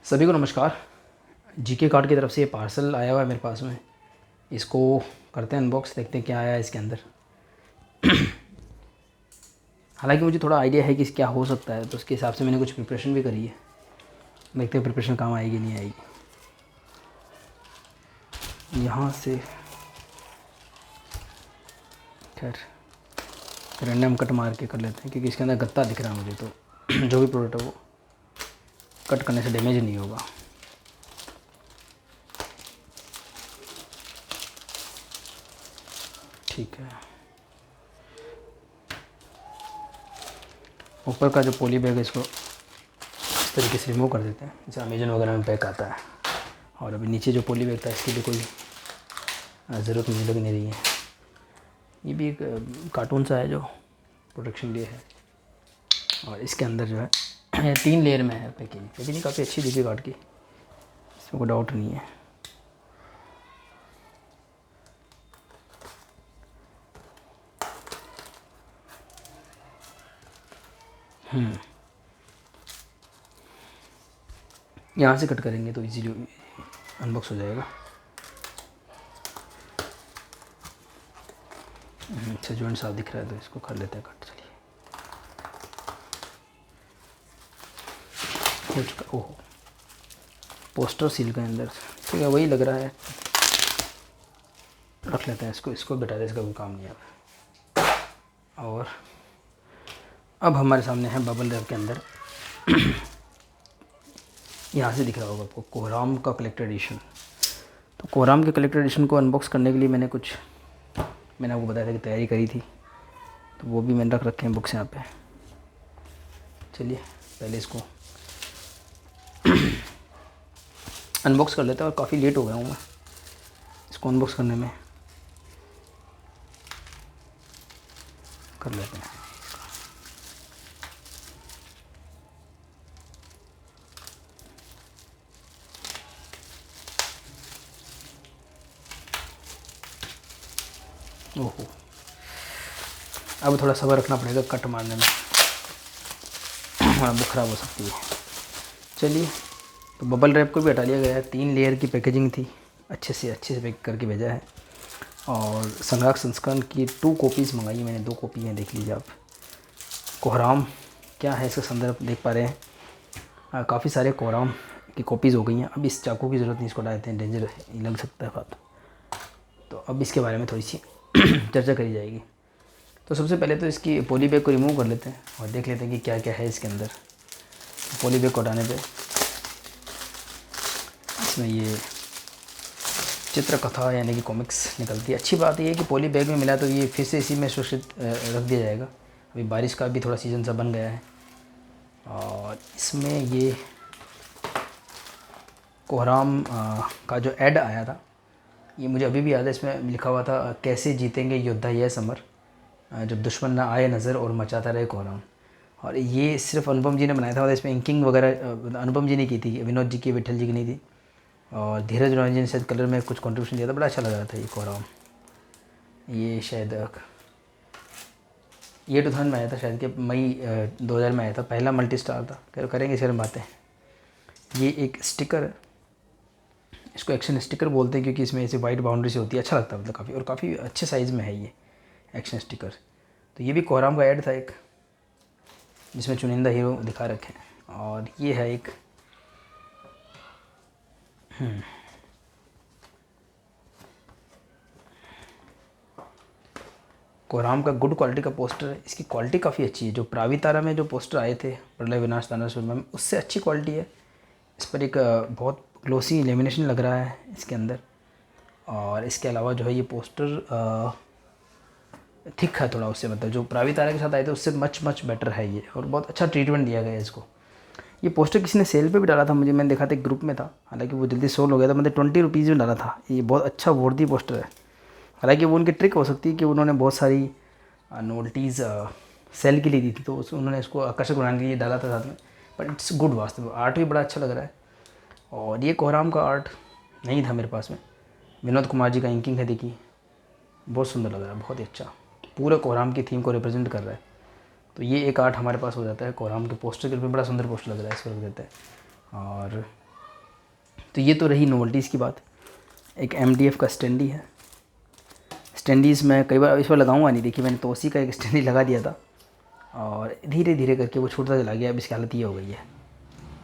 सभी को नमस्कार। जीके कार्ड की तरफ से ये पार्सल आया हुआ है मेरे पास में। इसको करते हैं अनबॉक्स, देखते हैं क्या आया है इसके अंदर। हालांकि मुझे थोड़ा आइडिया है कि क्या हो सकता है, तो उसके हिसाब से मैंने कुछ प्रिपरेशन भी करी है। देखते हैं प्रिपरेशन काम आएगी नहीं आएगी। यहाँ से खैर रैंडम कट मार के कर लेते हैं, क्योंकि इसके अंदर गत्ता दिख रहा है मुझे, तो जो भी प्रोडक्ट है वो कट करने से डैमेज नहीं होगा। ठीक है। ऊपर का जो पॉली बैग है इसको इस तरीके से रिमूव कर देते हैं, जैसे अमेजन वगैरह में पैक आता है। और अभी नीचे जो पॉली बैग था इसकी भी कोई ज़रूरत मुझे लग नहीं रही है। ये भी एक कार्टून सा है जो प्रोटेक्शन लिए है। और इसके अंदर जो है 3 लेयर में है पैकेजिंग काफ़ी अच्छी दिखी कार्ड की, इसमें कोई डाउट नहीं है। यहाँ से कट करेंगे तो इजीली अनबॉक्स हो जाएगा। अच्छा जॉइंट साफ दिख रहा है तो इसको कर लेते हैं कट। चलिए हो चुका। ओहो, पोस्टर सील के अंदर, ठीक है वही लग रहा है। रख लेते हैं इसको बेटा दे, इसका कोई काम नहीं है। और अब हमारे सामने है बबल रैप के अंदर यहाँ से दिख रहा होगा आपको कोहराम का कलेक्टर एडिशन। तो कोहराम के कलेक्टर एडिशन को अनबॉक्स करने के लिए मैंने आपको बताया था कि तैयारी करी थी, तो वो भी मैंने रख रखे हैं बुक्स यहाँ पे। चलिए पहले इसको अनबॉक्स कर लेते हैं। और काफ़ी लेट हो गया हूँ मैं इसको अनबॉक्स करने में। कर लेते हैं। ओहो, अब थोड़ा सब्र रखना पड़ेगा कट मारने में, बुक खराब हो सकती है। चलिए, तो बबल रैप को भी हटा लिया गया है। 3 लेयर की पैकेजिंग थी, अच्छे से पैक करके भेजा है। और संग्राहक संस्करण की 2 कॉपीज़ मंगाई मैंने, 2 कॉपी हैं, देख लीजिए आप। कोहराम क्या है इसका संदर्भ देख पा रहे हैं। काफ़ी सारे कोहराम की कॉपीज़ हो गई हैं। अब इस चाकू की ज़रूरत नहीं, इसको डालते हैं, डेंजर लग सकता है बात। तो अब इसके बारे में थोड़ी सी चर्चा करी जाएगी। तो सबसे पहले तो इसकी पॉली बैग को रिमूव कर लेते हैं और देख लेते हैं कि क्या क्या है इसके अंदर। पॉली बैग को हटाने पे इसमें ये चित्रकथा यानी कि कॉमिक्स निकलती है। अच्छी बात ये है कि पॉली बैग में मिला तो ये फिर से इसी में सुरक्षित रख दिया जाएगा। अभी बारिश का भी थोड़ा सीज़न सा बन गया है। और इसमें ये कोहराम का जो ऐड आया था, ये मुझे अभी भी याद है। इसमें लिखा हुआ था, कैसे जीतेंगे योद्धा यह समर, जब दुश्मन ना आए नज़र और मचाता रहे कोहराम। और ये सिर्फ अनुपम जी ने बनाया था, और इसमें इंकिंग वगैरह अनुपम जी ने की थी, विनोद जी की, विठल जी की नहीं थी। और धीरज रंजन जी ने शायद कलर में कुछ कंट्रीब्यूशन दिया था, बड़ा अच्छा लग रहा था ये कोहराम। ये शायद ये 2000 में आया था, शायद कि मई 2000 में आया था। पहला मल्टी स्टार था। करेंगे इस बारे में बातें। ये एक स्टिकर है, इसको एक्शन स्टिकर बोलते हैं, क्योंकि इसमें ऐसे वाइट बाउंड्री से होती है। अच्छा लगता है, मतलब काफ़ी, और काफ़ी अच्छे साइज़ में है ये एक्शन स्टिकर। तो ये भी कोहराम का ऐड था एक, जिसमें चुनिंदा हीरो दिखा रखे हैं। और ये है एक कोहराम का गुड क्वालिटी का पोस्टर है। इसकी क्वालिटी काफ़ी अच्छी है। जो प्रावितारा में जो पोस्टर आए थे प्रलय विनाश तानासुर में, उससे अच्छी क्वालिटी है। इस पर एक बहुत ग्लोसी लेमिनेशन लग रहा है इसके अंदर। और इसके अलावा जो है ये पोस्टर थिक है थोड़ा उससे, मतलब जो प्रावितारा के साथ आए थे उससे मच बेटर है ये। और बहुत अच्छा ट्रीटमेंट दिया गया है इसको। ये पोस्टर किसी ने सेल पे भी डाला था, मैंने देखा था एक ग्रुप में था, हालांकि वो जल्दी सोल्ड हो गया था। मतलब 20 रुपीज़ में डाला था। ये बहुत अच्छा वर्दी पोस्टर है। हालांकि वो उनकी ट्रिक हो सकती है कि उन्होंने बहुत सारी नोल्टीज़ सेल के लिए दी थी, तो उन्होंने इसको आकर्षक बनाने के लिए डाला था साथ में। बट इट्स गुड, वास्तव में आर्ट भी बड़ा अच्छा लग रहा है। और ये कोहराम का आर्ट नहीं था मेरे पास में, विनोद कुमार जी का इंकिंग है, देखिए बहुत सुंदर लग रहा है, बहुत ही अच्छा। पूरे कोहराम की थीम को रिप्रेजेंट कर रहा है। तो ये एक आर्ट हमारे पास हो जाता है कोहराम के पोस्टर के रूप में। बड़ा सुंदर पोस्टर लग रहा है, इसको रख देते हैं। और तो ये तो रही नोवेल्टीज़ की बात। एक MDF का स्टैंडी है। स्टैंडीज़ मैं कई बार इस पर लगाऊंगा नहीं, देखिए मैंने तोसी का एक स्टैंडी लगा दिया था और धीरे धीरे करके वो छूटता चला गया। अब इसकी हालत ये हो गई है।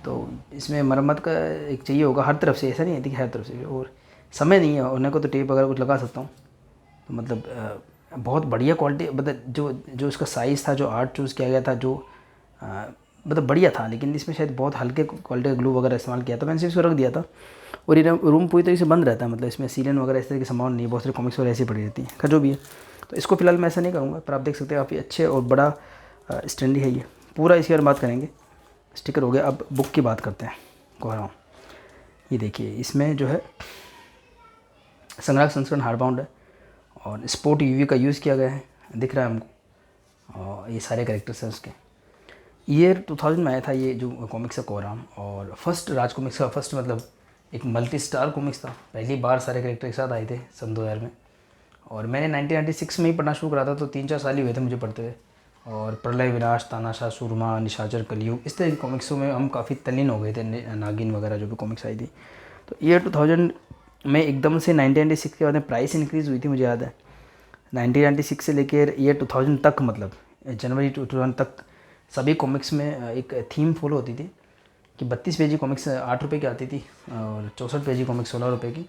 तो इसमें मरम्मत का एक चाहिए होगा हर तरफ से, ऐसा नहीं है कि हर तरफ से, और समय नहीं है होने को तो टेप वगैरह कुछ लगा सकता हूँ। तो मतलब बहुत बढ़िया क्वालिटी, मतलब जो इसका साइज़ था, जो आर्ट चूज़ किया गया था, जो मतलब बढ़िया था। लेकिन इसमें शायद बहुत हल्के क्वालिटी का ग्लू वगैरह इस्तेमाल किया था। मैंने सिर्फ इसको रख दिया था और ये रूम पूरी तरीके से बंद रहता है, मतलब इसमें सीलन वगैरह इस तरह के सामान नहीं, बहुत सारी कॉमिक्स वगैरह ऐसी पड़ी रहती है। खैर जो भी है, तो इसको फिलहाल मैं ऐसा नहीं करूँगा, पर आप देख सकते हैं काफ़ी अच्छे और बड़ा स्टैंडी है ये पूरा। इसके बारे में बात करेंगे। स्टिकर हो गया, अब बुक की बात करते हैं। कोहराम, ये देखिए इसमें जो है संग्राहक संस्करण हार्डबाउंड है और स्पोर्ट UV का यूज़ किया गया है, दिख रहा है हमको। और ये सारे कैरेक्टर्स हैं उसके। ईयर 2000 में आया था ये जो कॉमिक्स है कोहराम, और फर्स्ट राज कॉमिक्स का फर्स्ट मतलब एक मल्टी स्टार कॉमिक्स था। पहली बार सारे कैरेक्टर एक साथ आए थे सन 2000 में, और मैंने 1996 में ही पढ़ना शुरू करा था, तो 3-4 साल ही हुए थे मुझे पढ़ते हुए। और प्रलय विनाश, तानाशाह, सूरमा, निशाचर, कलयुग, इस तरह की कॉमिक्सों में हम काफ़ी तल्लीन हो गए थे। नागिन वगैरह जो भी कॉमिक्स आई थी। तो ईयर 2000 में एकदम से 1996 के बाद में प्राइस इंक्रीज़ हुई थी, मुझे याद है। 1996 से लेकर ईयर 2000 तक, मतलब जनवरी 2000 तक सभी कॉमिक्स में एक थीम फॉलो होती थी कि 32 पेज की कॉमिक्स 8 रुपये की आती थी और 64 पेज की कॉमिक्स 16 रुपये की,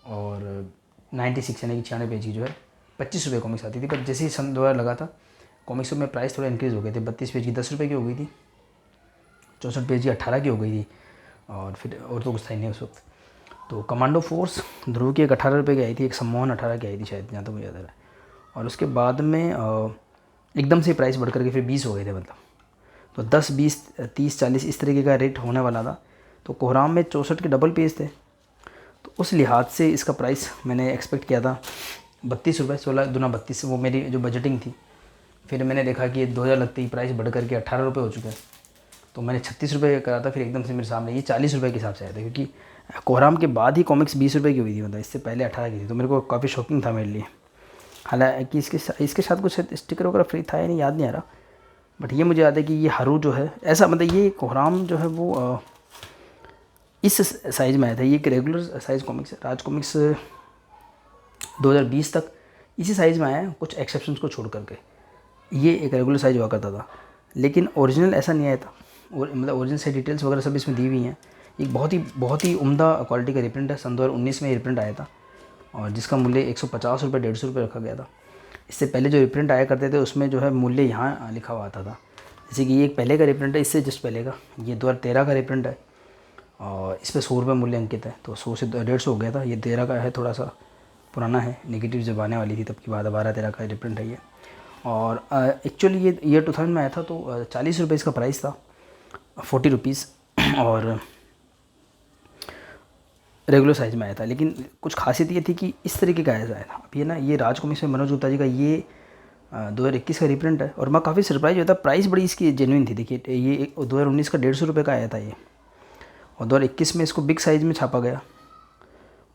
और 96 यानी कि 96 पेज की जो है 25 रुपये कॉमिक्स आती थी। पर जैसे ही सन 2000 लगा था, कॉमिक्सों में प्राइस थोड़ा इंक्रीज़ हो गए थे। 32 पेज की 10 रुपये की हो गई थी, 64 पेज की 18 की हो गई थी, और फिर और तो कुछ था ही नहीं उस वक्त। तो कमांडो फोर्स ध्रुव की एक 18 रुपये की आई थी, एक सम्मोहन 18 की आई थी शायद, जहाँ तक मुझे याद आ रहा है। और उसके बाद में एकदम से प्राइस बढ़ करके फिर 20 हो गए थे, मतलब तो 10, 20, 30, 40 इस तरीके का रेट होने वाला था। तो कोहराम में 64 के डबल पेज थे, तो उस लिहाज से इसका प्राइस मैंने एक्सपेक्ट किया था 32 रुपये, 16 दूना 32, वो मेरी जो बजटिंग थी। फिर मैंने देखा कि 2000 लगते ही प्राइस बढ़ करके 18 रुपये हो चुका है, तो मैंने 36 रुपये करा था। फिर एकदम से मेरे सामने ये 40 रुपये के हिसाब से आया था, क्योंकि कोहराम के बाद ही कॉमिक्स 20 रुपये की हुई थी, मतलब इससे पहले 18 की थी। तो मेरे को काफ़ी शॉकिंग था मेरे लिए। हालांकि इसके साथ कुछ स्टिकर वगैरह फ्री था या नहीं, याद नहीं आ रहा, बट ये मुझे याद है कि ये हरू जो है ऐसा, मतलब ये कोहराम जो है वो इस साइज़ में आया था। ये एक रेगुलर साइज़ कॉमिक्स है। राज कॉमिक्स 2020 तक इसी साइज़ में आया है, कुछ एक्सेप्शंस को छोड़ करके। ये एक रेगुलर साइज़ हुआ करता था, लेकिन ओरिजिनल ऐसा नहीं आया था। और मतलब ओरिजिनल से डिटेल्स वगैरह सब इसमें दी हुई हैं। एक बहुत ही उम्दा क्वालिटी का रिप्रिंट है। सन 2019 में ये रिप्रिंट आया था, और जिसका मूल्य 150 रुपये, 150 रुपये रखा गया था। इससे पहले जो रिप्रिंट आया करते थे उसमें जो है मूल्य यहाँ लिखा हुआ आता था। जैसे कि ये एक पहले का रिप्रिंट है, इससे जस्ट पहले का, ये 2013 का रिप्रिंट है, और इस पर 100 रुपये मूल्य अंकित है। तो 100 से 150 हो गया था। ये 13 का है, थोड़ा सा पुराना है, नेगेटिव जब आने वाली थी तब की बात है, 12-13 का रिप्रिंट है ये। और एक्चुअली ये ईयर 2000 में आया था, तो 40 रुपये इसका प्राइस था, 40 रुपीज़, और रेगुलर साइज़ में आया था। लेकिन कुछ खासियत ये थी कि इस तरीके का आया था। अब ये ना, ये राज कॉमिक्स में मनोज गुप्ता जी का ये 2021 का रिप्रिंट है, और मैं काफ़ी सरप्राइज हुआ था। प्राइस बड़ी इसकी जेन्युइन थी। देखिए ये 2019 का 150 रुपये का आया था ये, और 2021 में इसको बिग साइज़ में छापा गया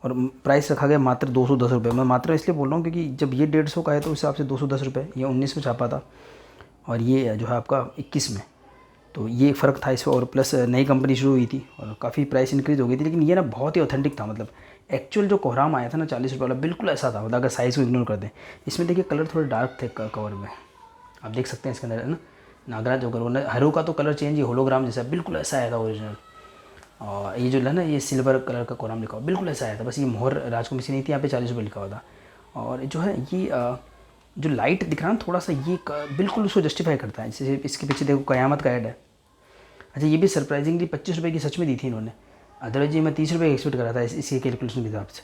और प्राइस रखा गया मात्र 210 रुपये। मैं मात्र इसलिए बोल रहा हूँ क्योंकि जब ये 150 का आया तो उस हिसाब से 210 रुपये ये 19 में छापा था, और ये जो है आपका 21 में। तो ये फ़र्क था इसमें, और प्लस नई कंपनी शुरू हुई थी और काफ़ी प्राइस इंक्रीज़ हो गई थी। लेकिन ये ना बहुत ही ऑथेंटिक था, मतलब एक्चुअल जो कोहराम आया था ना 40 रुपये वाला, बिल्कुल ऐसा था। मतलब अगर साइज़ को इग्नोर कर दें, इसमें देखिए कलर थोड़े डार्क थे कवर में, आप देख सकते हैं इसके अंदर है ना, नागराज होकर हरू का तो कलर चेंज, ये होलोग्राम जैसा बिल्कुल ऐसा आया था ओरिजिनल। और ये जो है ना, ये सिल्वर कलर का कोहराम लिखा हुआ बिल्कुल ऐसा आया था, बस ये मोहर राज कॉमिक्स नहीं थी, यहाँ पे 40 रुपये लिखा हुआ था। और जो है ये जो लाइट दिख रहा है ना थोड़ा सा, ये बिल्कुल उसको जस्टिफाई करता है। जैसे इसके पीछे देखो कयामत का ऐड है। अच्छा, ये भी सरप्राइजिंगली 25 रुपये की सच में दी थी इन्होंने। अदरवाइज ये मैं 30 रुपये एक्सपेक्ट करा था इसी कैलकुलेशन के हिसाब से,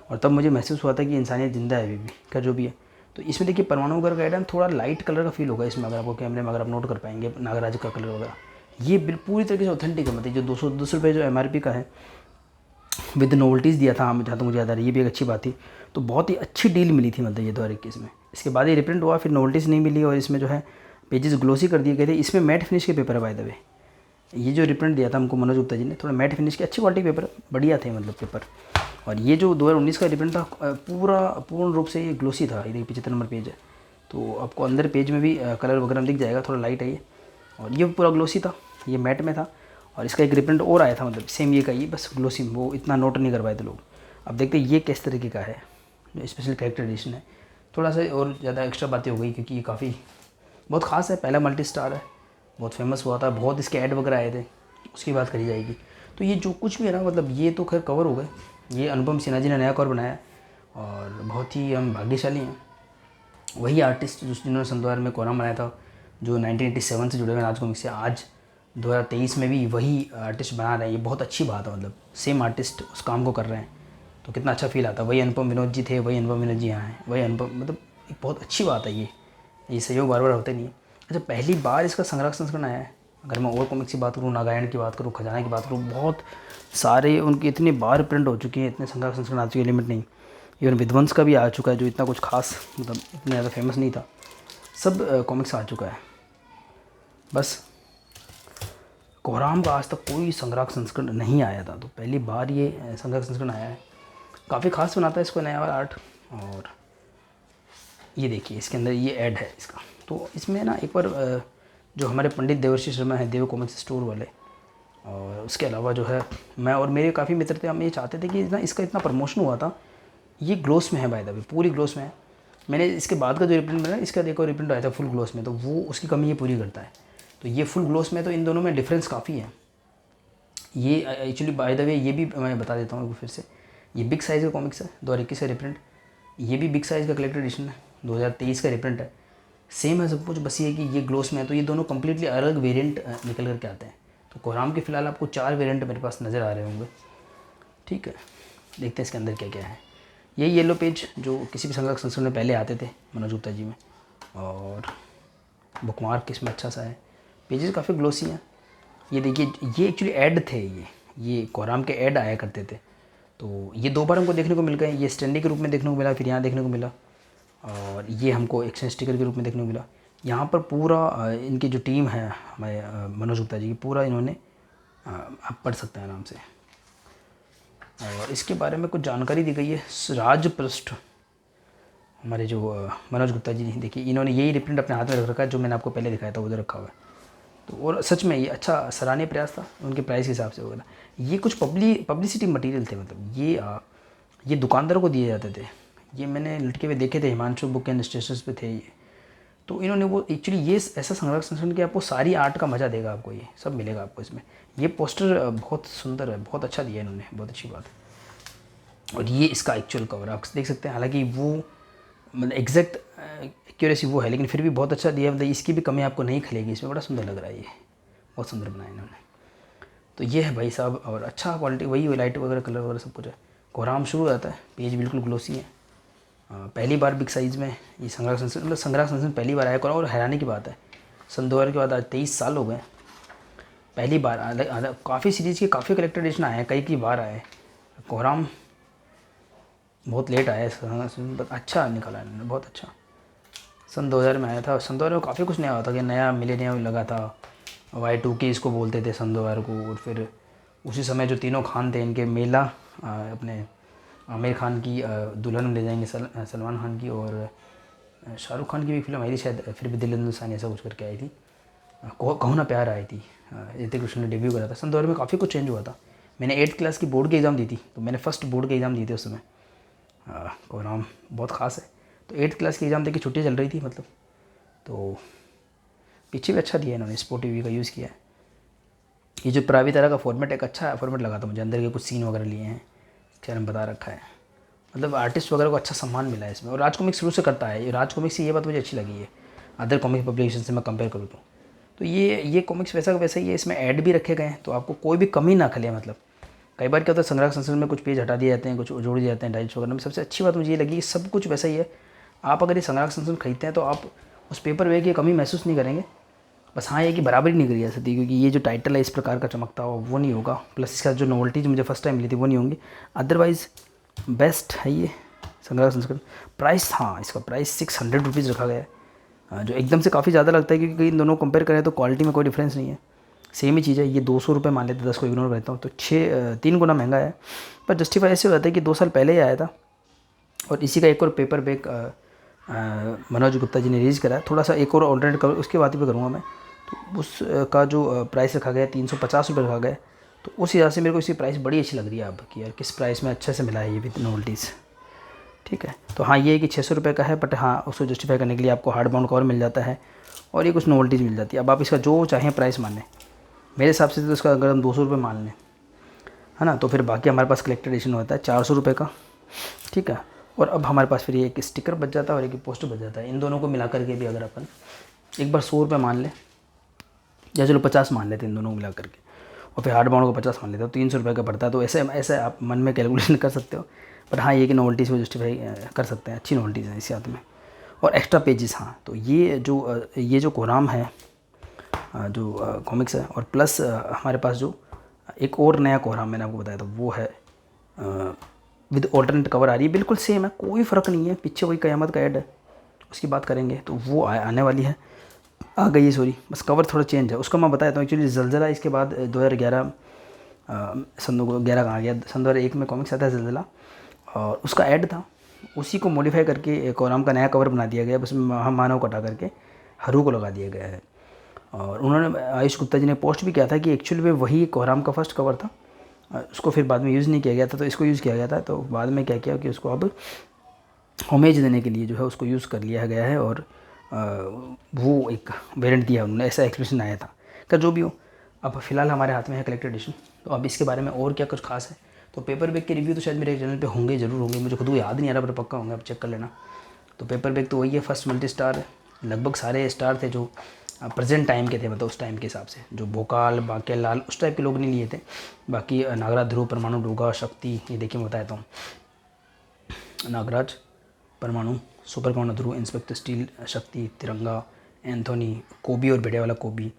और तब मुझे महसूस हुआ था कि इंसानियत जिंदा है अभी भी। क्या जो भी है, तो इसमें देखिए परमाणु वगैरह का ऐड है, थोड़ा लाइट कलर का फील होगा इसमें, अगर आपको कैमरे में अगर आप नोट कर पाएंगे नागराज का कलर वगैरह। ये पूरी तरीके से ऑथेंटिक है, मतलब जो 210 रुपये जो MRP का है विद नोवल्टीज़ दिया था, जहाँ तक मुझे याद आ रहा है, ये भी एक अच्छी बात थी। तो बहुत ही अच्छी डील मिली थी, मतलब ये 2021 में। इसके बाद ये रिप्रिंट हुआ, फिर नोवल्टीज़ नहीं मिली, और इसमें जो है पेजेस ग्लोसी कर दिए गए थे। इसमें मैट फिनिश के पेपर है बाय द वे। ये जो रिप्रिंट दिया था हमको मनोज गुप्ता जी ने, थोड़ा मैट फिनिश के अच्छी क्वालिटी पेपर बढ़िया थे, मतलब पेपर। और ये जो 2019 का रिप्रिंट था पूर्ण रूप से ये ग्लोसी था। ये 75 नंबर पेज है, तो आपको अंदर पेज में भी कलर वगैरह दिख जाएगा, थोड़ा लाइट है ये। और ये पूरा ग्लोसी था, ये मैट में था। और इसका एक रिप्रिंट और आया था, मतलब सेम ये का ही, बस ग्लोसी, वो इतना नोट नहीं करवाए थे लोग। अब देखते हैं ये किस तरीके का है, जो स्पेशल कैरेक्टर एडिशन है। थोड़ा सा और ज़्यादा एक्स्ट्रा बातें हो गई क्योंकि ये काफ़ी बहुत ख़ास है, पहला मल्टी स्टार है, बहुत फेमस हुआ था, बहुत इसके ऐड वगैरह आए थे, उसकी बात करी जाएगी। तो ये जो कुछ भी है ना, मतलब ये तो खैर कवर हो गए। ये अनुपम सिन्हा जी ने नया कवर बनाया और बहुत ही हम भाग्यशाली हैं। वही आर्टिस्ट जिन्होंने संदवार में कोराम बनाया था, जो 1987 से जुड़े हुए राज कॉमिक्स से, आज 2023 में भी वही आर्टिस्ट बना रहे हैं। ये बहुत अच्छी बात है, मतलब सेम आर्टिस्ट उस काम को कर रहे हैं तो कितना अच्छा फील आता है। वही अनुपम विनोद जी थे, वही अनुपम विनोद जी यहाँ हैं, वही अनुपम, मतलब एक बहुत अच्छी बात है ये सहयोग बार बार होते नहीं है। अच्छा, पहली बार इसका संग्रह संस्करण आया है। अगर मैं और कॉमिक्स की बात करूँ, नागायण की बात करूँ, खजाना की बात करूँ, बहुत सारे उनके इतने बार प्रिंट हो चुके हैं, इतने संग्रह संस्करण आ चुके हैं, लिमिट नहीं। इवन विध्वंस का भी आ चुका है, जो इतना कुछ खास, मतलब इतना ज़्यादा फेमस नहीं था। सब कॉमिक्स आ चुका है। बस कोराम का आज तक कोई संग्रह संस्करण नहीं आया था, तो पहली बार ये संग्रह संस्करण आया है। काफ़ी खास बनाता है इसको नया वाला आर्ट। और ये देखिए इसके अंदर ये ऐड है इसका, तो इसमें ना एक बार जो हमारे पंडित देवर्षि शर्मा हैं, देव कॉमिक्स स्टोर वाले, और उसके अलावा जो है मैं और मेरे काफ़ी मित्र थे, हम ये चाहते थे कि ना इसका इतना प्रमोशन हुआ था। ये ग्लोस में है बाय द वे, पूरी ग्लोस में है। मैंने इसके बाद का जो रिप्रिंट बना, इसका देखो रिप्रिंट आया था फुल ग्लोस में, तो वो उसकी कमी ये पूरी करता है। तो ये फुल ग्लोस में, तो इन दोनों में डिफरेंस काफ़ी है। ये एक्चुअली बाय द वे ये भी मैं बता देता हूँ फिर से, ये बिग साइज़ का कॉमिक्स है, 2021 का रिप्रिंट। ये भी बिग साइज़ का कलेक्टर एडिशन है, 2023 का रिप्रिंट है। सेम है सब कुछ, बस ये है कि ये ग्लोस में है, तो ये दोनों कम्प्लीटली अलग वेरिएंट निकल करके आते हैं। तो कोराम के फ़िलहाल आपको 4 वेरिएंट मेरे पास नज़र आ रहे होंगे। ठीक है, देखते हैं इसके अंदर क्या क्या है। ये येलो पेज जो किसी भी संग्रह संस्करण में पहले आते थे मनोज गुप्ता जी में, और बुकमार्क इसमें अच्छा सा है, पेजेस काफ़ी ग्लोसी हैं। ये देखिए, ये एक्चुअली ऐड थे, ये कोराम के ऐड आया करते थे, तो ये 2 बार हमको देखने को मिल गए। ये स्टैंडी के रूप में देखने को मिला, फिर यहाँ देखने को मिला, और ये हमको एक्शन स्टिकर के रूप में देखने को मिला। यहाँ पर पूरा इनकी जो टीम है हमारे मनोज गुप्ता जी की, पूरा इन्होंने आप पढ़ सकते हैं आराम से। और इसके बारे में कुछ जानकारी दी गई है। राजपृष्ठ हमारे जो मनोज गुप्ता जी, देखिए इन्होंने यही रिप्रिंट अपने हाथ में रख रखा है, जो मैंने आपको पहले दिखाया था उधर रखा हुआ है। तो और सच में ये अच्छा सराहनीय प्रयास था उनके प्राइस के हिसाब से वगैरह। ये कुछ पब्लिसिटी मटेरियल थे, मतलब ये दुकानदारों को दिए जाते थे। ये मैंने लटके हुए देखे थे, हिमांशु बुक एंड स्टेशंस पे थे ये। तो इन्होंने वो एक्चुअली ये ऐसा संग्रह संस्करण कि आपको सारी आर्ट का मज़ा देगा, आपको ये सब मिलेगा आपको इसमें। ये पोस्टर बहुत सुंदर है, बहुत अच्छा दिया इन्होंने, बहुत अच्छी बात है। और ये इसका एक्चुअल कवर आप देख सकते हैं, हालांकि वो मतलब एग्जैक्ट एक्यूरेसी वो है, लेकिन फिर भी बहुत अच्छा दिया है, मतलब इसकी भी कमी आपको नहीं खलेगी इसमें। बड़ा सुंदर लग रहा है, ये बहुत सुंदर बनाया इन्होंने। तो ये है भाई साहब, और अच्छा क्वालिटी, वही लाइट वगैरह कलर वगैरह सब कुछ है। कोराम शुरू हो जाता है, पेज बिल्कुल ग्लोसी है। पहली बार बिग साइज़ में ये संग्रह संस्करण, मतलब संग्रह संस्करण पहली बार आया कोराम। और हैरानी की बात है, सन 2000 के बाद आज 23 साल हो गए, पहली बार। काफ़ी सीरीज़ के काफ़ी कलेक्टर एडिशन आए हैं, कई की बार आए। कोराम बहुत लेट आया है, अच्छा निकाला है इन्होंने, बहुत अच्छा। सन 2000 में आया था। सन 2000 में काफ़ी कुछ नया हुआ था, कि नया मिलेनियम लगा था, Y2K इसको बोलते थे सन 2000 को। और फिर उसी समय जो तीनों खान थे, इनके मेला अपने आमिर खान की दुल्हन ले जाएंगे, सलमान खान की, और शाहरुख खान की भी फिल्म आई थी शायद, फिर भी दिल हिंदुस्तानी ऐसा कुछ करके आई थी, कहूँ ना प्यार आई थी, ऋतिक रोशन ने डेब्यू करा था। सन 2000 में काफ़ी कुछ चेंज हुआ था। मैंने 8th क्लास की बोर्ड की एग्ज़ाम दी थी, तो मैंने फर्स्ट बोर्ड के एग्ज़ाम दिए थे उस समय। कोराम बहुत ख़ास है। तो 8th क्लास की एग्ज़ाम दे के छुट्टियाँ चल रही थी, मतलब तो पीछे भी अच्छा दिया इन्होंने, स्पोर्ट टीवी का यूज़ किया है। ये जो प्रावितारा का फॉर्मेट, एक अच्छा फॉर्मेट लगा था मुझे, अंदर के कुछ सीन वगैरह लिए हैं, इसके बारे में बता रखा है। मतलब आर्टिस्ट वगैरह को अच्छा सम्मान मिला है इसमें। और राज कॉमिक्स शुरू से करता है, राज कॉमिक्स से ये बात मुझे अच्छी लगी है, अदर कॉमिक्स पब्लिकेशन से मैं कंपेयर करूँ तो ये कॉमिक्स वैसा का वैसा ही है। इसमें ऐड भी रखे गए हैं, तो आपको कोई भी कमी ना खले। मतलब कई बार क्या होता है, संग्रह संस्करण में कुछ पेज हटा दिए जाते हैं, कुछ जोड़ दिए जाते हैं टाइप्स वगैरह में। सबसे अच्छी बात मुझे ये लगी कि सब कुछ वैसा ही है। आप अगर ये संग्रह संस्करण खरीदते हैं तो आप उस पेपर वे की कमी महसूस नहीं करेंगे। बस हाँ, ये कि बराबरी नहीं करी जा सकती, क्योंकि ये जो टाइटल है इस प्रकार का चमकता हो वो नहीं होगा, प्लस इसका जो नोवेल्टीज मुझे फर्स्ट टाइम मिली थी वो नहीं होंगी। अदरवाइज़ बेस्ट है ये संग्रह संस्करण। प्राइस, हाँ इसका प्राइस 600 रुपीज़ रखा गया है, जो एकदम से काफ़ी ज़्यादा लगता है, क्योंकि इन दोनों कंपेयर करें तो क्वालिटी में कोई डिफरेंस नहीं है, सेम ही चीज़ है। ये 200 रुपये मान लेते, 10 को इग्नोर करता हूँ तो 3 गुना महंगा है। पर जस्टिफाई ऐसे हो जाता है कि 2 साल पहले ही आया था, और इसी का एक और पेपर बैक मनोज गुप्ता जी ने रिलीज़ करा है। थोड़ा सा एक और ऑल्टरनेट कर उसके बात भी करूँगा मैं। तो उस का जो प्राइस रखा गया 350 रुपये रखा गया। तो उस हिसाब से मेरे को इसकी प्राइस बड़ी अच्छी लग रही है अब कि यार किस प्राइस में अच्छे से मिला है ये भी नोवेल्टीज़। ठीक है, तो हाँ ये है कि 600 रुपये का है, बट हाँ उसको जस्टिफाई करने के लिए आपको हार्ड बाउंड कवर मिल जाता है और ये कुछ नोवेल्टीज़ मिल जाती है। अब आप इसका जो चाहें प्राइस मान लें, मेरे हिसाब से तो इसका अगर हम 200 रुपये मान लें, है ना, तो फिर बाकी हमारे पास कलेक्टेड एडिशन होता है 400 रुपये का। ठीक है, और अब हमारे पास फिर ये एक स्टिकर बच जाता है और एक पोस्टर बच जाता है। इन दोनों को मिला करके भी अगर अपन एक बार 100 रुपये मान लें, या चलो 50 मान लेते हैं इन दोनों को मिला करके, और फिर हार्ड बाउंड को 50 मान लेते हो, 300 रुपये का पड़ता है। तो ऐसे ऐसे आप मन में कैलकुलेशन कर सकते हो, बट हाँ ये कि नोवेल्टीज़ को जस्टिफाई कर सकते हैं, अच्छी नोवेल्टीज़ हैं इसी हाथ में। और एक्स्ट्रा पेजेस, हाँ तो ये जो कोराम है, जो कॉमिक्स है, और प्लस हमारे पास जो एक और नया कोराम मैंने आपको बताया था वो है विद ऑल्टरनेट कवर आ रही है, बिल्कुल सेम है, कोई फ़र्क नहीं है। पीछे वही क़यामत का ऐड है, उसकी बात करेंगे तो वो आने वाली है, आ गई है सॉरी, बस कवर थोड़ा चेंज है। उसका मैं बताया था एक्चुअली ज़लज़ला इसके बाद 2011 सन 2011 कहाँ गया, सन 2001 में कॉमिक्स आता है ज़लज़ला, और उसका ऐड था, उसी को मॉडिफाई करके कोराम का नया कवर बना दिया गया, उसमें हम मानव को हटा करके हरू को लगा दिया गया है। और उन्होंने आयुष गुप्ता जी ने पोस्ट भी किया था कि एक्चुअली में वही कोराम का फर्स्ट कवर था, उसको फिर बाद में यूज़ नहीं किया गया था, तो इसको यूज़ किया गया था। तो बाद में क्या किया कि उसको अब होमेज देने के लिए जो है उसको यूज़ कर लिया गया है, और वो एक वेरिएंट दिया उन्होंने, ऐसा एक्सप्रेशन आया था। क्या जो भी हो, अब फिलहाल हमारे हाथ में है कलेक्टेड एडिशन, तो अब इसके बारे में और क्या कुछ खास है, तो पेपर बैग के रिव्यू तो शायद मेरे चैनल पे होंगे, ज़रूर होंगे, मुझे खुद को याद नहीं आ रहा पर पक्का होंगे, आप चेक कर लेना। तो पेपर बैग तो वही है, फर्स्ट मल्टी स्टार है, लगभग सारे स्टार थे जो प्रेजेंट टाइम के थे, मतलब उस टाइम के हिसाब से, जो भोकाल बाकेल लाल उस टाइप के लोग नहीं लिए थे। बाकी नागराज, ध्रुव, परमाणु, डोगा, शक्ति, ये देखिए मैं बताता हूँ, नागराज, परमाणु, सुपर कमांडर ध्रुव, इंस्पेक्टर स्टील, शक्ति, तिरंगा, एंथोनी, कोबी और भेड़िया वाला कोबी,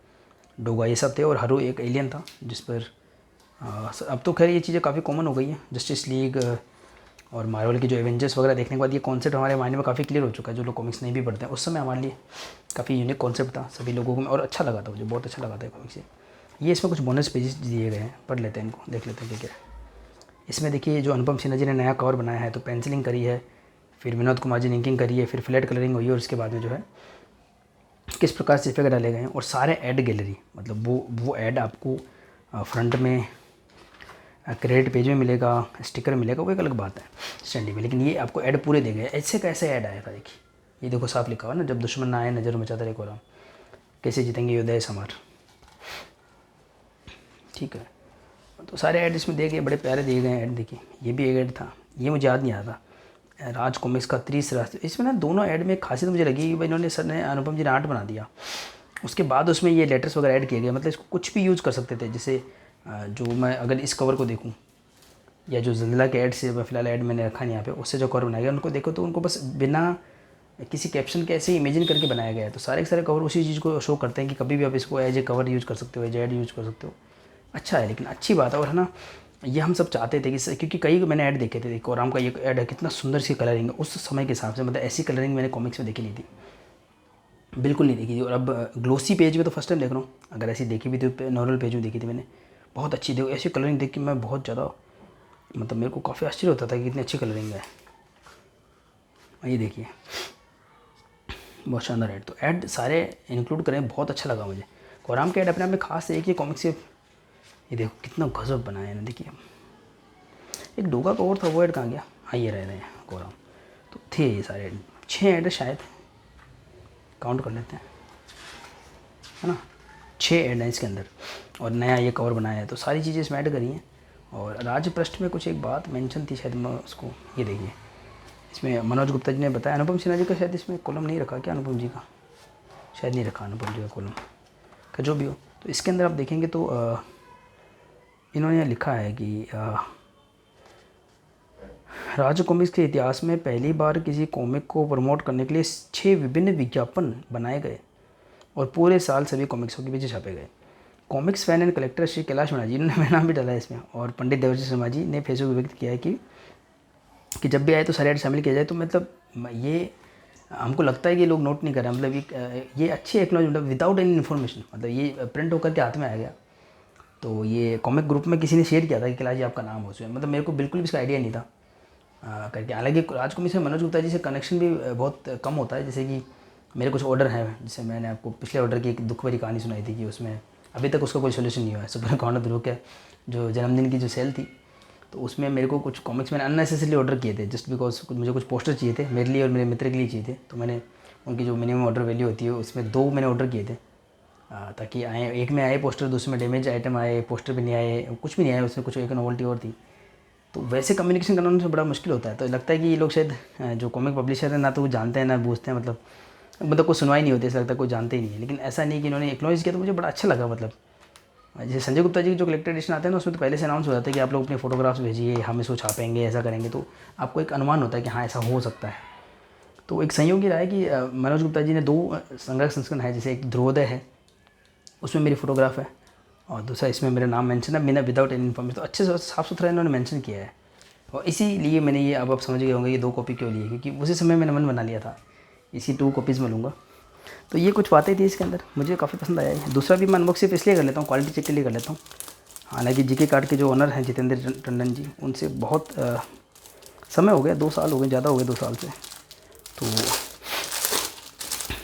डोगा, ये सब थे। और हरू एक एलियन था जिस पर अब तो खैर ये चीज़ें काफ़ी कॉमन हो गई हैं, जस्टिस लीग और मार्वल की जो एवेंजर्स वगैरह देखने के बाद ये कॉन्सेप्ट हमारे माइंड में काफ़ी क्लियर हो चुका है। जो लोग कॉमिक्स नहीं भी पढ़ते हैं, उस समय हमारे लिए काफ़ी यूनिक कॉन्सेप्ट था सभी लोगों को, और अच्छा लगा था, मुझे बहुत अच्छा लगा था कॉमिक्स ये। इसमें कुछ बोनस पेजेस दिए गए हैं, पढ़ लेते हैं इनको, देख लेते हैं क्या क्या है इसमें। देखिए जो अनुपम सिन्हा जी ने नया कवर बनाया है, तो पेंसिलिंग करी है, फिर विनोद कुमार जी ने इंकिंग करी है, फिर फ्लैट कलरिंग हुई है, और उसके बाद में जो है किस प्रकार से इफेक्ट डाले गए हैं, और सारे ऐड गैलरी, मतलब वो ऐड आपको फ्रंट में क्रेडिट पेज में मिलेगा, स्टिकर मिलेगा, वो एक अलग बात है स्टैंडी में, लेकिन ये आपको ऐड पूरे दे गए। ऐसे कैसे ऐड आया था देखिए, ये देखो साफ लिखा हुआ ना, जब दुश्मन ना आए नज़र मचाता रहे कोराम, कैसे जीतेंगे योद्धा समर। ठीक है, तो सारे ऐड इसमें दिए गए, बड़े प्यारे दिए गए ऐड। देखिए ये भी एक ऐड था, ये मुझे याद नहीं आता, राज कॉमिक्स का 30 रास्ते। इसमें ना दोनों ऐड में एक खासियत मुझे लगी कि भाई इन्होंने सर ने अनुपम जी ने आर्ट बना दिया, उसके बाद उसमें ये लेटर्स वगैरह ऐड किए गए, मतलब इसको कुछ भी यूज़ कर सकते थे। जैसे जो मैं अगर इस कवर को देखूं, या जो ज़लज़ला के ऐड से फिलहाल ऐड मैंने रखा नहीं यहाँ पे, उससे जो कवर बनाया गया उनको देखो, तो उनको बस बिना किसी कैप्शन के ऐसे ही इमेजिन करके बनाया गया है। तो सारे के सारे कवर उसी चीज़ को शो करते हैं कि कभी भी आप इसको एज ए कवर यूज़ कर सकते हो, एज ऐड यूज़ कर सकते हो। अच्छा है, लेकिन अच्छी बात है। और है ना, ये हम सब चाहते थे कि, क्योंकि कई मैंने ऐड देखे थे, कोराम का ये ऐड है, कितना सुंदर सी कलरिंग है उस समय के हिसाब से, मतलब ऐसी कलरिंग मैंने कॉमिक्स में देखी नहीं थी, बिल्कुल नहीं देखी थी। और अब ग्लोसी पेज में तो फर्स्ट टाइम देख रहा हूँ, अगर ऐसी देखी भी थी नॉर्मल पेज में देखी थी मैंने, बहुत अच्छी देखो ऐसी कलरिंग देख के मैं बहुत ज़्यादा, मतलब मेरे को काफ़ी आश्चर्य होता था कि कितनी अच्छी कलरिंग है। ये देखिए बहुत शानदार ऐड, तो ऐड सारे इंक्लूड करें, बहुत अच्छा लगा मुझे। कोराम के ऐड अपने आप में खास है कि कॉमिक्स से, ये देखो कितना गजब बनाया है ना। देखिए एक डोगा का और था, वो ऐड कहाँ गया, हाँ ये रह रहे हैं कोराम, तो थे ये सारे ऐड, 6 ऐड शायद, काउंट कर लेते हैं, है ना, 6 ऐड हैं इसके अंदर, और नया ये कवर बनाया है, तो सारी चीज़ें इसमें ऐड करी हैं। और राजपृष्ठ में कुछ एक बात मेंशन थी शायद, मैं उसको, ये देखिए इसमें मनोज गुप्ता जी ने बताया, अनुपम सिन्हा जी का शायद इसमें कॉलम नहीं रखा क्या, अनुपम जी का शायद नहीं रखा, अनुपम जी का कॉलम का जो भी हो। तो इसके अंदर आप देखेंगे तो इन्होंने लिखा है कि राज कॉमिक्स के इतिहास में पहली बार किसी कॉमिक को प्रमोट करने के लिए 6 विभिन्न विज्ञापन बनाए गए और पूरे साल सभी कॉमिक्सों के पीछे छापे गए। Comics fan and collector Shri Kailash Meena ji, इन्होंने मेरा नाम भी डाला है इसमें, और पंडित देवर्षि शर्मा जी ने फेसबुक पर व्यक्त किया है कि जब भी आए तो सारे ऐड शामिल किया जाए। तो मतलब ये हमको लगता है कि लोग नोट नहीं कर रहे, मतलब ये अच्छी एक्नॉलेजमेंट विदाउट एनी इन्फॉर्मेशन, मतलब ये प्रिंट होकर के हाथ में आ गया। तो ये कॉमिक ग्रुप में किसी ने शेयर किया था कि कैलाश जी आपका नाम हो उसमें, मतलब मेरे को बिल्कुल भी इसका आइडिया नहीं था करके। हालांकि राज कॉमिक्स में मनोज गुप्ता जी से कनेक्शन भी बहुत कम होता है, जैसे कि मेरे कुछ ऑर्डर हैं, जैसे मैंने आपको पिछले ऑर्डर की एक दुख भरी कहानी सुनाई थी कि उसमें अभी तक उसका कोई सोल्यूशन नहीं हुआ है। सुपर कॉर्नर ध्रुव के जो जन्मदिन की जो सेल थी, तो उसमें मेरे को कुछ कॉमिक्स मैंने अननेसेसरीली ऑर्डर किए थे, जस्ट बिकॉज मुझे कुछ पोस्टर चाहिए थे मेरे लिए और मेरे मित्र के लिए चाहिए थे। तो मैंने उनकी जो मिनिमम ऑर्डर वैल्यू होती है उसमें 2 मैंने ऑर्डर किए थे, ताकि आए, एक में आए पोस्टर, दूसरे में डैमेज आइटम आए, पोस्टर भी नहीं आए, कुछ भी नहीं आया उसमें, कुछ एक नोवेल्टी और थी। तो वैसे कम्युनिकेशन करना उनसे बड़ा मुश्किल होता है। तो लगता है कि ये लोग शायद जो कॉमिक पब्लिशर है ना तो वो जानते हैं ना बूझते हैं, मतलब कोई सुनवाई नहीं होती, ऐसा लगता है कोई जानते ही नहीं है। लेकिन ऐसा नहीं कि इन्होंने एक्नॉलेज किया, तो मुझे बड़ा अच्छा लगा। मतलब जैसे संजय गुप्ता जी की जो कलेक्टेड एडिशन आते हैं ना उसमें तो पहले से अनाउंस हो जाता है कि आप लोग अपने फोटोग्राफ्स भेजिए, हम इसको छापेंगे, ऐसा करेंगे, तो आपको एक अनुमान होता है कि हाँ ऐसा हो सकता है। तो एक संयोग की रहा है कि मनोज गुप्ता जी ने 2 संग्रह संस्करण है, जैसे एक ध्रुवोदय है उसमें मेरी फ़ोटोग्राफ है और दूसरा इसमें मेरा नाम मेंशन है बिना विदाउट एनी इन्फॉर्मेशन। तो अच्छे से साफ़ सुथरा इन्होंने मेंशन किया है और इसीलिए मैंने ये, अब आप समझ गए होंगे ये 2 कॉपी क्यों लिए, क्योंकि उसी समय मैंने मन बना लिया था इसी 2 कॉपीज़ में लूँगा। तो ये कुछ बातें थी इसके अंदर, मुझे काफ़ी पसंद आया है। दूसरा भी मैं अनबॉक्स सिर्फ इसलिए कर लेता हूँ, क्वालिटी चेक के लिए कर लेता हूँ। हालांकि जीके कार्ड के जो ओनर हैं जितेंद्र टंडन जी, उनसे बहुत समय हो गया, 2 साल हो गए, ज़्यादा हो गए 2 साल से। तो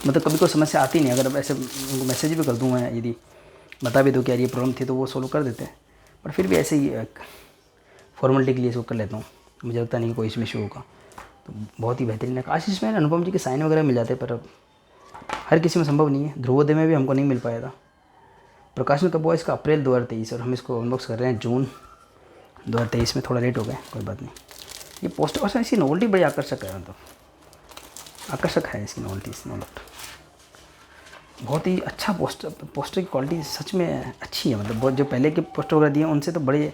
मतलब कभी कोई समस्या आती नहीं, अगर ऐसे उनको मैसेज भी कर दूँ मैं, यदि बता भी दो कि यार ये प्रॉब्लम थी, तो वो सोल्व कर देते हैं। पर फिर भी ऐसे ही फॉर्मेलिटी के लिए इसको कर लेता हूँ, मुझे लगता नहीं कि कोई इसमें इशू होगा। तो बहुत ही बेहतरीन है। काश इसमें अनुपम जी के साइन वगैरह मिल जाते, पर अब हर किसी में संभव नहीं है। ध्रुवोदय में भी हमको नहीं मिल पाया था। प्रकाशन कब हुआ इसका? अप्रैल 2023, और हम इसको अनबॉक्स कर रहे हैं जून 2023 में। थोड़ा लेट हो गया, कोई बात नहीं। ये पोस्टर और इसकी नोवेल्टी बड़ी आकर्षक है, मतलब आकर्षक है इसकी नोवेल्टी। बहुत ही अच्छा पोस्टर की क्वालिटी सच में अच्छी है। मतलब बहुत जो पहले के पोस्टर वगैरह दिए उनसे तो बड़ी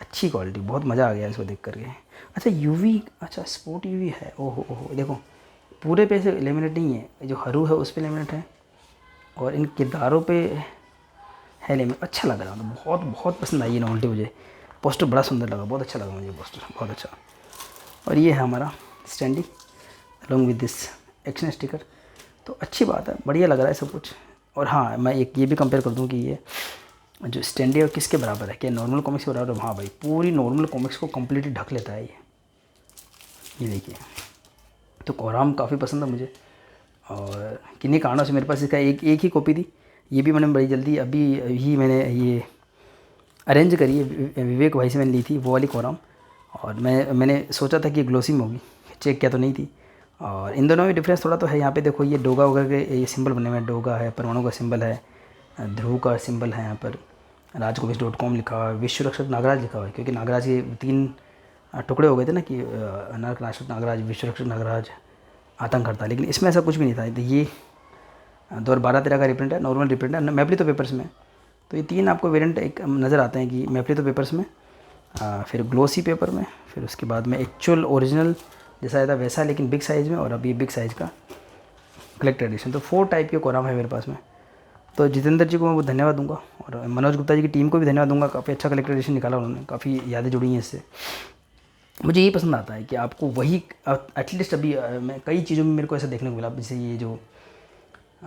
अच्छी क्वालिटी, बहुत मज़ा आ गया इसको देख करके। अच्छा यूवी, अच्छा स्पोर्ट यूवी है, ओहो ओहो, देखो पूरे पे से लेमिनेट नहीं है, जो हरू है उस पर लेमिनेट है और इन किरदारों पे है लेमिनेट। अच्छा लग रहा है, बहुत बहुत पसंद आई ये नॉवेल्टी मुझे। पोस्टर बड़ा सुंदर लगा, बहुत अच्छा लगा मुझे पोस्टर, बहुत अच्छा। और ये है हमारा standee along with this action sticker. तो अच्छी बात है, बढ़िया लग रहा है सब कुछ। और हाँ, मैं एक ये भी कंपेयर कर दूं कि ये जो स्टैंडी और किसके बराबर है, क्या नॉर्मल कॉमिक्स के बराबर है? हाँ भाई, पूरी नॉर्मल कॉमिक्स को कम्प्लीटली ढक लेता है ये देखिए। तो कोराम काफ़ी पसंद है मुझे और किन्हीं कारणों से मेरे पास इसका एक ही कॉपी थी। ये भी मैंने बड़ी जल्दी अभी ही मैंने ये अरेंज करी है, विवेक भाई से मैंने ली थी वो वाली कोराम। और मैंने सोचा था कि ये ग्लोसी में होगी, चेक किया तो नहीं थी। और इन दोनों में डिफरेंस थोड़ा तो है। यहाँ पे देखो ये डोगा वगैरह के ये सिंबल बने हुए हैं, डोगा है, परमाणु का सिंबल है, ध्रुव का सिंबल है, यहाँ पर राजकोविच.com लिखा हुआ है, विश्व रक्षक नागराज लिखा हुआ है, क्योंकि नागराज के 3 टुकड़े हो गए थे ना कि अनारकनाशक नागराज, विश्व रक्षक नागराज, आतंककर्ता। लेकिन इसमें ऐसा कुछ भी नहीं था। तो ये 2012-13 का रिप्रिंट है, नॉर्मल रिप्रिंट है मैपली तो पेपर्स में। तो ये 3 आपको वेरिएंट एक नज़र आते हैं कि मैपली तो पेपर्स में, फिर ग्लोसी पेपर में, फिर उसके बाद में एक्चुअल ओरिजिनल जैसा आया था वैसा लेकिन बिग साइज़ में, और अभी बिग साइज़ का कलेक्टर एडिशन। तो 4 टाइप के कोराम है मेरे पास में। तो जितेंद्र जी को मैं बहुत धन्यवाद दूंगा और मनोज गुप्ता जी की टीम को भी धन्यवाद दूंगा। काफ़ी अच्छा कलेक्टर एडिशन निकाला उन्होंने, काफ़ी यादें जुड़ी हैं इससे। मुझे ये पसंद आता है कि आपको वही एटलीस्ट अभी मैं कई चीज़ों में मेरे को ऐसा देखने को मिला, जैसे ये जो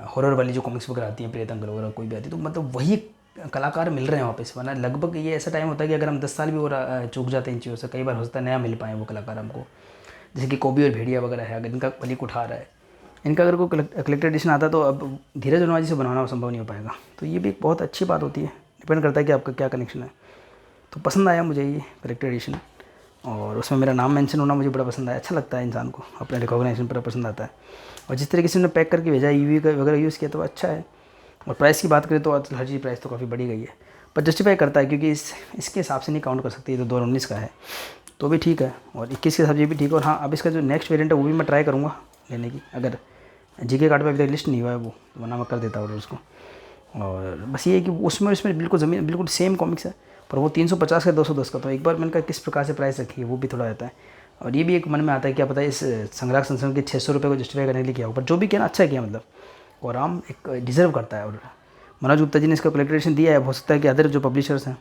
हॉरर वाली जो कॉमिक्स वगैरह आती हैं, प्रेत अंकल वगैरह कोई भी आती है, तो मतलब वही कलाकार मिल रहे हैं वापस। वरना लगभग ये ऐसा टाइम होता है कि अगर हम 10 साल भी और चूक जाते हैं इन चीज़ों से, कई बार हो सकता है नया मिल पाए वो कलाकार हमको। जैसे कि कोबी और भेड़िया वगैरह है, अगर इनका बलि उठा रहा है, इनका अगर कोई कलेक्टर एडिशन आता तो अब धीरज वर्मा जी से बनाना संभव नहीं हो पाएगा। तो ये भी एक बहुत अच्छी बात होती है, डिपेंड करता है कि आपका क्या कनेक्शन है। तो पसंद आया मुझे ये कलेक्टर एडिशन, और उसमें मेरा नाम मेंशन होना मुझे बड़ा पसंद आया। अच्छा लगता है इंसान को, अपने रिकॉग्नाइजेशन पर पसंद आता है। और जिस तरीके से उन्होंने पैक करके भेजा, यूवी का वगैरह यूज़ किया, तो अच्छा है। और प्राइस की बात करें तो हर चीज़ प्राइस तो काफ़ी बढ़ी गई है, पर जस्टिफाई करता है क्योंकि इसके हिसाब से नहीं काउंट कर सकती। ये तो 2019 का है तो भी ठीक है, और 21 के हिसाब से भी ठीक है। और हाँ, अब इसका जो नेक्स्ट वेरिएंट है वो भी मैं ट्राई करूँगा लेने की, अगर जीके कार्ड पे अभी तक लिस्ट नहीं हुआ है वो, वरना मैं कर देता ऑर्डर उसको। और बस ये है कि उसमें बिल्कुल सेम कॉमिक्स है, पर वो 350 का 210 का। तो एक बार मैंने कहा किस प्रकार से प्राइस रखी है वो भी थोड़ा रहता है। और ये भी एक मन में आता है, क्या पता है इस संग्राहक संस्करण के 600 रुपये को जस्टिफाई करने के लिए किया हो, पर जो भी किया ना अच्छा किया। मतलब कोराम एक डिज़र्व करता है। और मनोज गुप्ता जी ने इसका कलेक्टर एडिशन दिया है, हो सकता है कि अदर जो पब्लिशर्स हैं,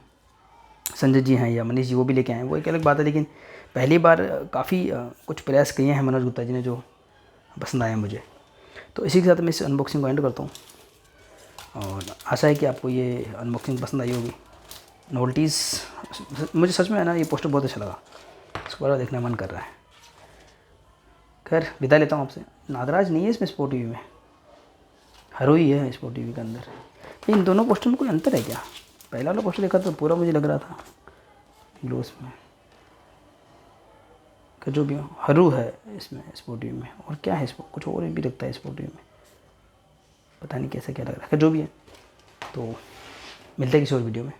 संजय जी हैं या मनीष जी, वो भी लेके आए हैं, वो एक अलग बात है। लेकिन पहली बार काफ़ी कुछ प्रयास किए हैं मनोज गुप्ता जी ने जो पसंद आए मुझे। तो इसी के साथ मैं इस अनबॉक्सिंग को एंड करता हूँ, और आशा है कि आपको ये अनबॉक्सिंग पसंद आई होगी। नोवेल्टीज़ मुझे सच में है ना, ये पोस्टर बहुत अच्छा लगा, इसको बार देखने का मन कर रहा है। खैर विदा लेता हूँ आपसे। नागराज नहीं है इसमें स्पोर्ट यूवी में, हरो ही है स्पोर्ट टीवी के अंदर। इन दोनों पोस्टर में कोई अंतर है क्या? पहला वाला पोस्टर देखा तो पूरा मुझे लग रहा था ग्लोस में का, जो भी हो हरू है इसमें स्पोर्ट टीवी में। और क्या है इसको, कुछ और भी लगता है स्पोर्ट टीवी में, पता नहीं कैसा क्या लग रहा है, जो भी है। तो मिलते हैं किसी और वीडियो में।